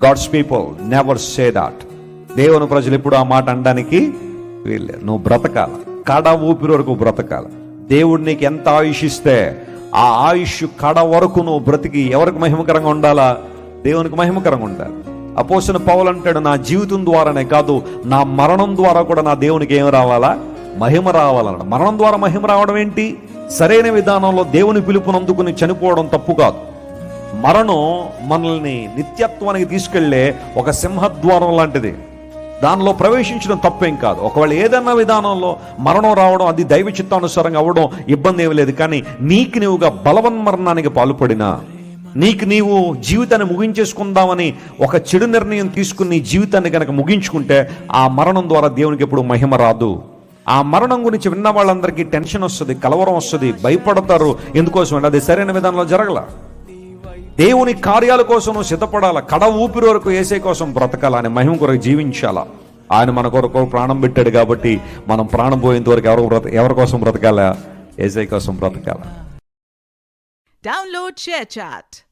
God's people never say that. దేవుని ప్రజలు ఎప్పుడు ఆ మాట అనడానికి వీల్లేదు. నువ్వు బ్రతకాల, కడ ఊపిరి వరకు బ్రతకాల. దేవుడు నీకు ఎంత ఆయుష్ ఇస్తే ఆ ఆయుష్ కడ వరకు నువ్వు బ్రతికి ఎవరికి మహిమకరంగా ఉండాలా? దేవునికి మహిమకరంగా ఉండాలి. అపోస్తలుడైన పౌలు అంటాడు, నా జీవితం ద్వారానే కాదు, నా మరణం ద్వారా కూడా నా దేవునికి ఏం రావాలా? మహిమ రావాలన్నాడు. మరణం ద్వారా మహిమ రావడం ఏంటి? సరైన విధానంలో దేవుని పిలుపునందుకుని చనిపోవడం తప్పు కాదు. మరణం మనల్ని నిత్యత్వానికి తీసుకెళ్లే ఒక సింహద్వారం లాంటిది. దానిలో ప్రవేశించడం తప్పేం కాదు. ఒకవేళ ఏదన్నా విధానంలో మరణం రావడం అది దైవ చిత్తానుసారంగా అవ్వడం ఇబ్బంది ఏమి లేదు. కానీ నీకు నీవుగా బలవన్మరణానికి పాల్పడినా, నీకు నీవు జీవితాన్ని ముగించేసుకుందామని ఒక చెడు నిర్ణయం తీసుకుని నీ జీవితాన్ని కనుక ముగించుకుంటే ఆ మరణం ద్వారా దేవునికి ఎప్పుడు మహిమ రాదు. ఆ మరణం గురించి విన్న వాళ్ళందరికీ టెన్షన్ వస్తుంది, కలవరం వస్తుంది, భయపడతారు. ఎందుకోసం అంటే అది సరైన విధానంలో జరగల. దేవుని కార్యాల కోసం నువ్వు సిద్ధపడాలా. కడ ఊపిరి వరకు యేసే కోసం బ్రతకాలా, అని మహిమ కొరకు జీవించాలా. ఆయన మన కొరకు ప్రాణం పెట్టాడు కాబట్టి మనం ప్రాణం పోయేంత వరకు ఎవరి కోసం బ్రతకాలా? యేసే కోసం బ్రతకాలా. Download ShareChat.